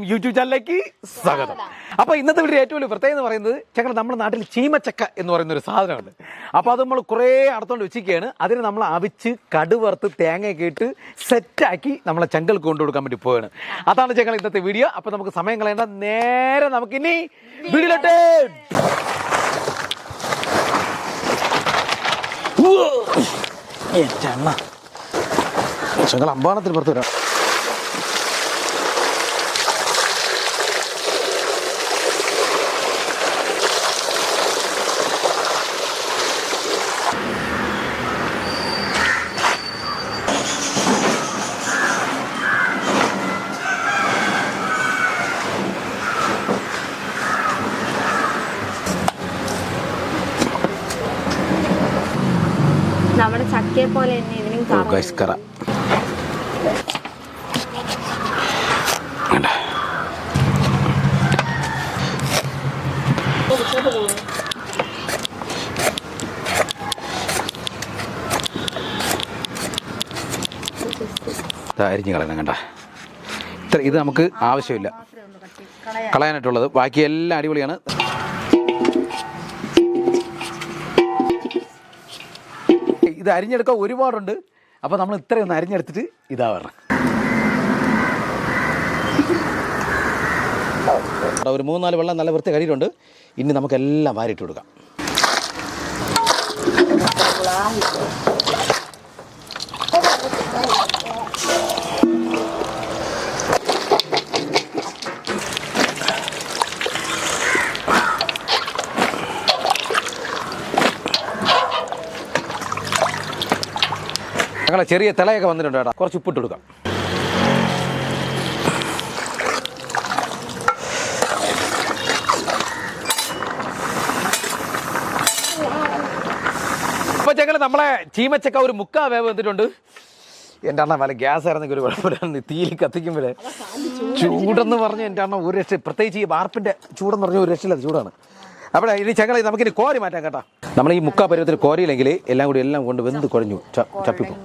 YouTube ചാനലിലേക്ക് സ്വാഗതം. അപ്പോൾ ഇന്നത്തെ വീഡിയോ ഏറ്റവും വലിയ പ്രത്യേകത എന്ന് പറയുന്നത് ഞങ്ങൾ നമ്മുടെ നാട്ടിൽ ചീമച്ചക്ക എന്ന് പറയുന്ന ഒരു സാധനമുണ്ട്. അപ്പോൾ അത് നമ്മൾ കുറേ അടുത്തോണ്ട് വെച്ചിരിക്കുകയാണ്. അതിന് നമ്മൾ അവിച്ച് കടുവറുത്ത് തേങ്ങയൊക്കെ ഇട്ട് സെറ്റാക്കി നമ്മളെ ചങ്കൾക്ക് കൊണ്ടു കൊടുക്കാൻ വേണ്ടി പോവുകയാണ്. അതാണ് ഞങ്ങൾ ഇന്നത്തെ വീഡിയോ. അപ്പോൾ നമുക്ക് സമയം കളയേണ്ട, നേരെ നമുക്കിനി വീഡിയോയിലോട്ട്. ചങ്ങൾ അമ്പാണത്തിൽ പുറത്ത് വരാം. നമ്മുടെ ചക്കയെ പോലെ തന്നെ ഇതിനും കറ അരിഞ്ഞ് കളയണം. കണ്ട ഇത്ര ഇത് നമുക്ക് ആവശ്യമില്ല കളയാനായിട്ടുള്ളത്. ബാക്കി എല്ലാം അടിപൊളിയാണ്. ഇത് അരിഞ്ഞെടുക്കാൻ ഒരുപാടുണ്ട്. അപ്പോൾ നമ്മൾ ഇത്രയൊന്ന് അരിഞ്ഞെടുത്തിട്ട് ഇതാ വരണം. ഒരു 3-4 വെള്ളം നല്ല വൃത്തി കഴുകിയിട്ടുണ്ട്. ഇനി നമുക്കെല്ലാം വാരിയിട്ട് കൊടുക്കാം. ഞങ്ങളെ ചെറിയ തിളയൊക്കെ വന്നിട്ടുണ്ട് കേട്ടോ. കുറച്ച് ഉപ്പിട്ട് കൊടുക്കാം. അപ്പോൾ ഞങ്ങൾ നമ്മളെ ചീമച്ചക്ക ഒരു 3/4 വേവ് വന്നിട്ടുണ്ട്. എൻ്റെ അണ്ണ വല്ല ഗ്യാസ് ആയിരുന്നെങ്കിൽ ഒരു കുഴപ്പമില്ലായിരുന്നു. തീയിൽ കത്തിക്കുമ്പോഴേ ചൂടെന്ന് പറഞ്ഞ് എൻ്റെ അണ്ണ ഒരു രക്ഷ, പ്രത്യേകിച്ച് ഈ വാർപ്പിൻ്റെ ചൂടെന്ന് പറഞ്ഞാൽ ഒരു രക്ഷയില്ല, ചൂടാണ്. അവിടെ ഇനി ഞങ്ങൾ നമുക്കിനി കോരി മാറ്റാം കേട്ടോ. നമ്മൾ ഈ 3/4 പരുവത്തിൽ കോരിയില്ലെങ്കിൽ എല്ലാം കൊണ്ട് വെന്ത് കുഴഞ്ഞു ചപ്പിപ്പോ.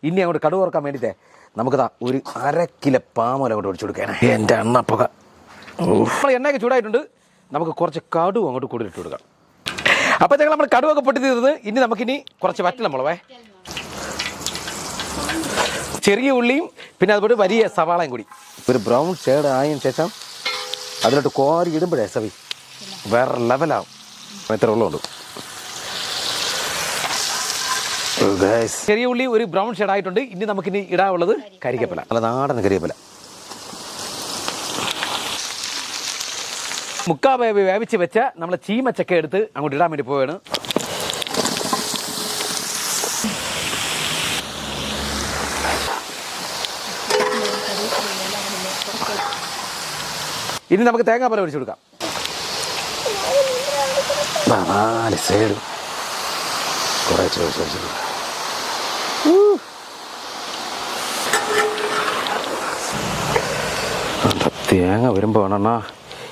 ഇനി അങ്ങോട്ട് കടുവ വറുക്കാൻ വേണ്ടിയിട്ടേ നമുക്കതാ ഒരു 1/2 കിലോ പാമോല അങ്ങോട്ട് ഒഴിച്ചു കൊടുക്കാൻ. എൻ്റെ എണ്ണപ്പുക നമ്മൾ എണ്ണയൊക്കെ ചൂടായിട്ടുണ്ട്. നമുക്ക് കുറച്ച് കടുവ അങ്ങോട്ട് കൂടുതൽ ഇട്ട് കൊടുക്കാം. അപ്പോൾ ഞങ്ങൾ നമ്മൾ കടുവൊക്കെ പൊട്ടി തീർന്നത്. ഇനി നമുക്കിനി കുറച്ച് വറ്റല മുളവേ, ചെറിയ ഉള്ളിയും പിന്നെ അതുപോലെ വലിയ സവാളയും കൂടി ഒരു ബ്രൗൺ ഷെയ്ഡ് ആയതിനു ശേഷം അതിലോട്ട് കോരി ഇടുമ്പോഴേ സവി വേറെ ലെവലാവും. എത്ര ഉള്ളുണ്ട്. ചെറിയ ഉള്ളി ഒരു ബ്രൗൺ ഷെയ്ഡ് ആയിട്ടുണ്ട്. ഇനി നമുക്കിനി ഇടാനുള്ളത് കരിക്കപ്പല, അല്ല നാടൻ കരിക്കപ്പല. 3/4 വേവിച്ച് വെച്ച നമ്മളെ ചീമച്ചക്ക എടുത്ത് അങ്ങോട്ട് ഇടാൻ വേണ്ടി പോവുകയാണ്. ഇനി നമുക്ക് തേങ്ങാപ്പാൽ ഒഴിച്ചു കൊടുക്കാം. 4 സൈഡും കുറച്ച് ഒഴിച്ചു കൊടുക്കാം. തേങ്ങ വരുമ്പോൾ ആണെന്നാ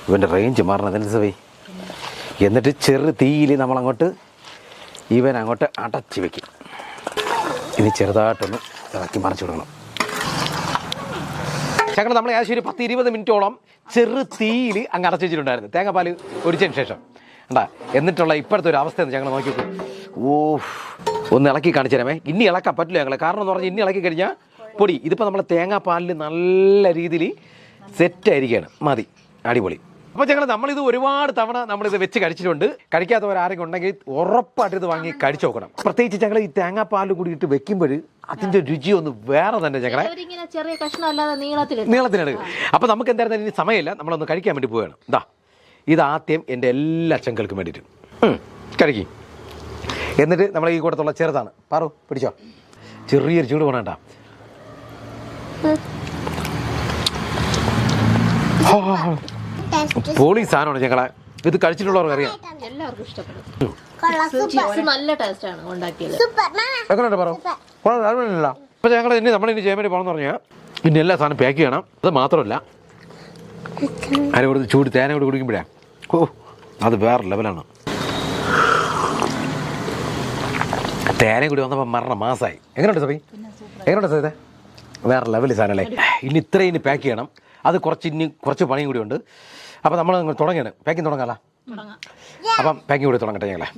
ഇവൻ്റെ റേഞ്ച് മാറണതനുസരിച്ച് എന്നിട്ട് ചെറു തീയിൽ നമ്മളങ്ങോട്ട് അങ്ങോട്ട് അടച്ച് വെക്കും. ഇനി ചെറുതായിട്ടൊന്ന് ഇളക്കി മറിച്ച് കൊടുക്കണം. ഞങ്ങൾ നമ്മൾ ഏകദേശം ഒരു 10-20 മിനിറ്റോളം ചെറു തീയിൽ അങ്ങ് അടച്ച് വെച്ചിട്ടുണ്ടായിരുന്നു തേങ്ങാപ്പാൽ ഒഴിച്ചതിന് ശേഷം. ഉണ്ടാ എന്നിട്ടുള്ള ഇപ്പോഴത്തെ ഒരു അവസ്ഥ ഞങ്ങൾ നോക്കിയപ്പോൾ ഒന്ന് ഇളക്കി കാണിച്ചു തരാമേ. ഇനി ഇളക്കാൻ പറ്റില്ല ഞങ്ങൾ, കാരണം എന്ന് പറഞ്ഞാൽ ഇനി ഇളക്കി കഴിഞ്ഞാൽ പൊടി. ഇതിപ്പോൾ നമ്മളെ തേങ്ങാപ്പാലിൽ നല്ല രീതിയിൽ സെറ്റായിരിക്കുകയാണ്. മതി, അടിപൊളി. അപ്പോൾ ഞങ്ങൾ നമ്മളിത് ഒരുപാട് തവണ നമ്മളിത് വെച്ച് കഴിച്ചിട്ടുണ്ട്. കഴിക്കാത്തവരാരെങ്കിലും ഉണ്ടെങ്കിൽ ഉറപ്പായിട്ട് ഇത് വാങ്ങി കഴിച്ചു നോക്കണം. പ്രത്യേകിച്ച് ഞങ്ങൾ ഈ തേങ്ങാപ്പാലിൽ കൂടി ഇട്ട് വെക്കുമ്പോൾ അതിൻ്റെ രുചി ഒന്ന് വേറെ തന്നെ. ഞങ്ങളെ നീളത്തിനെടുക്കും. അപ്പോൾ നമുക്ക് എന്തായാലും ഇനി സമയമില്ല, നമ്മളൊന്ന് കഴിക്കാൻ വേണ്ടി പോവുകയാണ്. ഇതാ ഇതാദ്യം എൻ്റെ എല്ലാ ചങ്കൾക്കും വേണ്ടിയിട്ട് കഴിക്കും. എന്നിട്ട് നമ്മൾ ഈ കൂട്ടത്തുള്ള ചെറുതാണ് പാറു പിടിച്ചോ. ചെറിയൊരു ചൂട് വേണേണ്ട. പൊളി സാധനമാണ് ഞങ്ങളെ. ഇത് കഴിച്ചിട്ടുള്ളവർക്ക് അറിയാം. എല്ലാവർക്കും ഇഷ്ടപ്പെടും. നല്ല ടേസ്റ്റ് ആണ് ഉണ്ടാക്കിയത്. എങ്ങനെയുണ്ട് പറ? അപ്പോൾ ഞങ്ങൾ ഇനി നമ്മളിനി ചെയ്യാൻ വേണ്ടി പോകണമെന്ന് പറഞ്ഞാൽ പിന്നെ എല്ലാ സാധനം പാക്ക് ചെയ്യണം. അത് മാത്രമല്ല അതിനെ കൊടുത്ത് ചൂട് തേന കൂടി കുടിക്കുമ്പോഴേ അത് വേറെ ലെവലാണ്. തേന കൂടി വന്നപ്പോൾ മരണം മാസമായി. എങ്ങനെയുണ്ട് സഭി? എങ്ങനെയുണ്ട് സഹിത? വേറെ ലെവൽ സാധനമല്ലേ. ഇനി ഇത്രയും പാക്ക് ചെയ്യണം. അത് കുറച്ച് പണിയും കൂടി ഉണ്ട്. അപ്പോൾ നമ്മൾ തുടങ്ങിയാണ്. പാക്കിങ് തുടങ്ങാമല്ലോ. അപ്പം പാക്കിങ് കൂടി തുടങ്ങട്ടെ ഞങ്ങളെ.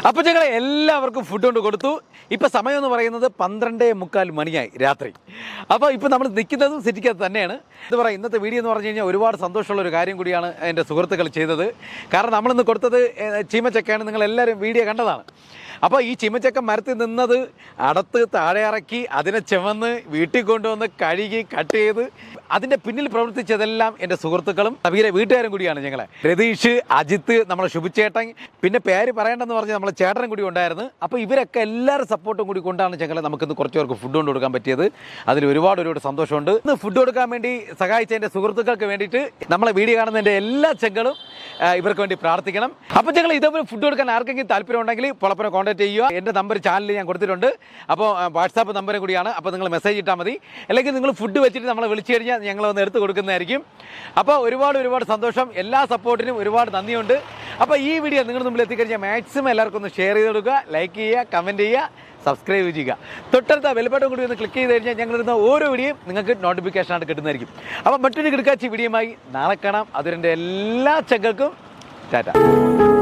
അപ്പോൾ ഞങ്ങൾ എല്ലാവർക്കും ഫുഡ് കൊണ്ട് കൊടുത്തു. ഇപ്പോൾ സമയം എന്ന് പറയുന്നത് 12:45 മണിയായി രാത്രി. അപ്പോൾ ഇപ്പോൾ നമ്മൾ നിൽക്കുന്നതും സിറ്റിക്കകത്ത് തന്നെയാണ്. എന്താ പറയുക, ഇന്നത്തെ വീഡിയോ എന്ന് പറഞ്ഞു കഴിഞ്ഞാൽ ഒരുപാട് സന്തോഷമുള്ള ഒരു കാര്യം കൂടിയാണ് എൻ്റെ സുഹൃത്തുക്കൾ ചെയ്തത്. കാരണം നമ്മളിന്ന് കൊടുത്തത് ചീമച്ചക്കയാണ്. നിങ്ങളെല്ലാവരും വീഡിയോ കണ്ടതാണ്. അപ്പോൾ ഈ ചീമച്ചക്ക മരത്തിൽ നിന്നത് അടത്ത് താഴെ ഇറക്കി അതിനെ ചുമന്ന് വീട്ടിൽ കൊണ്ടുവന്ന് കഴുകി കട്ട് ചെയ്ത് അതിൻ്റെ പിന്നിൽ പ്രവർത്തിച്ചതെല്ലാം എൻ്റെ സുഹൃത്തുക്കളും സബീരെ വീട്ടുകാരും കൂടിയാണ്. ഞങ്ങളെ രതീഷ്, അജിത്ത്, നമ്മളെ ശുഭിച്ചേട്ടൻ, പിന്നെ പേര് പറയേണ്ടെന്ന് പറഞ്ഞ് നമ്മളെ ചേട്ടനും കൂടി ഉണ്ടായിരുന്നു. അപ്പോൾ ഇവരൊക്കെ എല്ലാവരും സപ്പോർട്ടും കൂടി കൊണ്ടാണ് ഞങ്ങളെ നമുക്കിന്ന് കുറച്ച് പേർക്ക് ഫുഡ് കൊണ്ട് കൊടുക്കാൻ പറ്റിയത്. അതിൽ ഒരുപാട് സന്തോഷമുണ്ട്. ഇന്ന് ഫുഡ് കൊടുക്കാൻ വേണ്ടി സഹായിച്ച എൻ്റെ സുഹൃത്തുക്കൾക്ക് വേണ്ടിയിട്ട് നമ്മളെ വീഡിയോ കാണുന്ന എൻ്റെ എല്ലാ ചെങ്കളും ഇവർക്ക് വേണ്ടി പ്രാർത്ഥിക്കണം. അപ്പോൾ ഞങ്ങൾ ഇതേപോലെ ഫുഡ് കൊടുക്കാൻ ആർക്കെങ്കിലും താല്പര്യം ഉണ്ടെങ്കിൽ പൊളപ്പനെ കോൺടാക്ട് ചെയ്യുക. എൻ്റെ നമ്പർ ചാനലിൽ ഞാൻ കൊടുത്തിട്ടുണ്ട്. അപ്പോൾ വാട്സാപ്പ് നമ്പർ കൂടിയാണ്. അപ്പോൾ നിങ്ങൾ മെസ്സേജ് ഇട്ടാൽ മതി. അല്ലെങ്കിൽ നിങ്ങൾ ഫുഡ് വെച്ചിട്ട് നമ്മളെ വിളിച്ചു കഴിഞ്ഞാൽ ഞങ്ങളൊന്ന് എടുത്ത് കൊടുക്കുന്നതായിരിക്കും. അപ്പോൾ ഒരുപാട് സന്തോഷം. എല്ലാ സപ്പോർട്ടിനും ഒരുപാട് നന്ദിയുണ്ട്. അപ്പോൾ ഈ വീഡിയോ നിങ്ങളുടെ മുമ്പിൽ എത്തിക്കഴിഞ്ഞാൽ മാക്സിമം എല്ലാവർക്കും ഒന്ന് ഷെയർ ചെയ്ത് കൊടുക്കുക, ലൈക്ക് ചെയ്യുക, കമൻറ്റ് ചെയ്യുക, സബ്സ്ക്രൈബ് ചെയ്യുക. തൊട്ടടുത്ത ബെൽബട്ടൺ കൂടി ഒന്ന് ക്ലിക്ക് ചെയ്ത് കഴിഞ്ഞാൽ ഞങ്ങളിടുന്ന ഓരോ വീഡിയോയും നിങ്ങൾക്ക് നോട്ടിഫിക്കേഷനായിട്ട് കിട്ടുന്നതായിരിക്കും. അപ്പോൾ മറ്റൊരു കിടക്കാച്ചി വീഡിയോയുമായി നാളെ കാണാം. അതുവരെ എൻ്റെ എല്ലാ ചെങ്ങൾക്കും ടാറ്റ.